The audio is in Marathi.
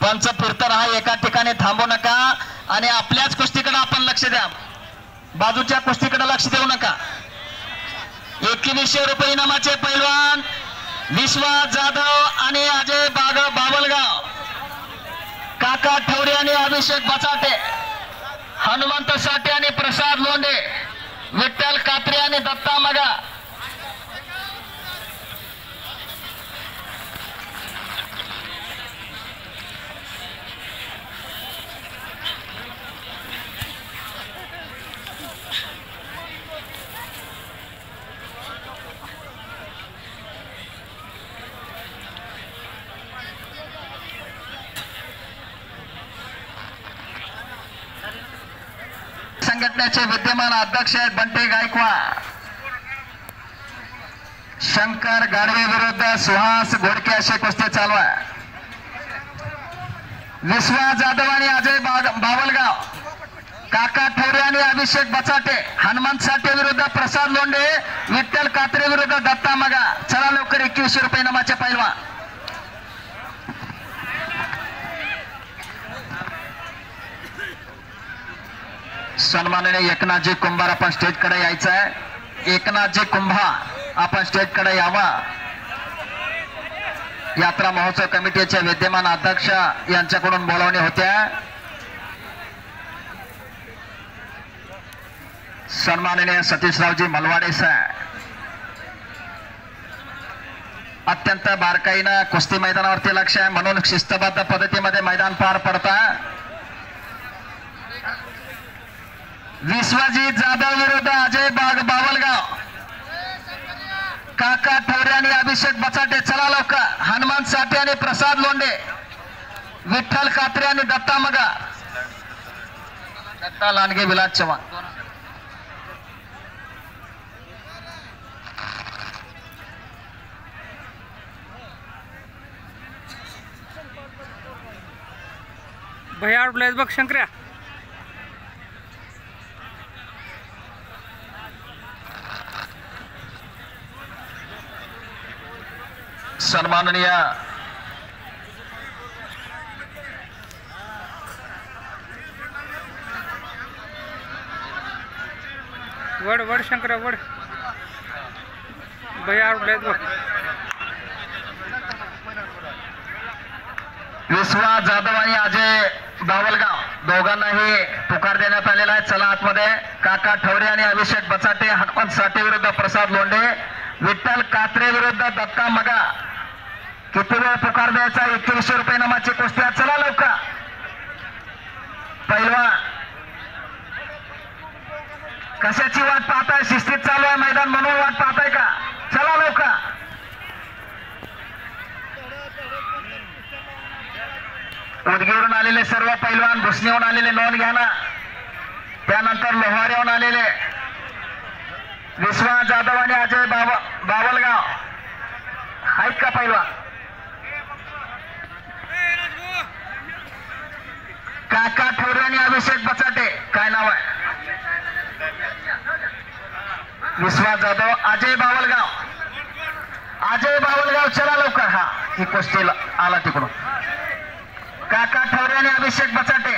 पंच फिरता राहा, एका ठिकाणी थांबू नका आणि आपल्याच कुस्तीकडे आपण लक्ष द्या, बाजूच्या कुस्तीकडे लक्ष देऊ नका। 2100 रुपये इनामाचे पैलवान विश्वास जाधव आणि अजय बावलगाव, काका ठवरे आणि अभिषेक बचाटे, हनुमंत साठे आणि प्रसाद लोंढे, विठ्ठल कात्रे आणि दत्ता मगा। संघटनेचे विद्यमान अध्यक्ष आहेत बंटे गायकवाड। शंकर गाडवे विरुद्ध सुहास घोडके अशी कुस्ती चालू आहे। विश्वास जाधव आणि अजय बावलगाव, काका ठवरे आणि अभिषेक बचाटे, हनुमंत साठे विरुद्ध प्रसाद लोंढे, विठ्ठल कात्रे विरुद्ध दत्ता मगा। चला लवकर 2100 रुपये इनामाचे पैलवान। सन्माननीय एकनाथजी कुंभार आपण स्टेज कडे यायचं आहे। एकनाथजी कुंभार आपण स्टेज कडे यावा। यात्रा महोत्सव कमिटीचे विद्यमान अध्यक्ष यांच्याकडून बोलावणी होत्या। सन्माननीय सतीशरावजी मलवाडे साहेब अत्यंत बारकाईनं कुस्ती मैदानावरती लक्ष आहे, म्हणून शिस्तबद्ध पद्धतीमध्ये मैदान पार पडतं। विश्वजीत जाधव विरुद्ध अजय बावलगाव, काका ठवरे आणि अभिषेक बचाटे। चला लवकर, हनुमंत साठे आणि प्रसाद लोंढे, विठ्ठल कात्रे आणि दत्ता मगा, दत्ता लांडगे, विलास चव्हाण। भैया आउटलेस बघ शंकर्या। सन्माननीय वड वड शंकर्या वड, भैया आउटलेस बघ। विश्वास जाधव आणि अजय बावलगाव दोघांनाही पुकार देण्यात आलेला आहे। चला आतमध्ये। काका ठवरे आणि अभिषेक बचाटे, हनुमंत साठे विरुद्ध प्रसाद लोंढे, विठ्ठल कात्रे विरुद्ध दत्ता मगा। किती वेळ पुकार द्यायचा? 2100 रुपये इनामाची कुस्ती। चला लवकर पैलवान, कशाची वाट पाहताय? शिस्तीत चालू आहे मैदान म्हणून वाट पाहताय का? चला लवकर। उदगीरून आलेले सर्व पैलवान, भुसणीहून आलेले नोंद घ्या ना। त्यानंतर लोहाऱ्याहून आलेले विश्वास जाधव आणि अजय बावलगाव आहेत का पैलवान? काका ठवरे आणि अभिषेक बचाटे, काय नाव आहे? विश्वास जाधव, अजय बावलगाव, अजय बावलगाव। चला लवकर। हा ही कुस्तीला आला तिकडून। काका ठवरे आणि अभिषेक बचाटे,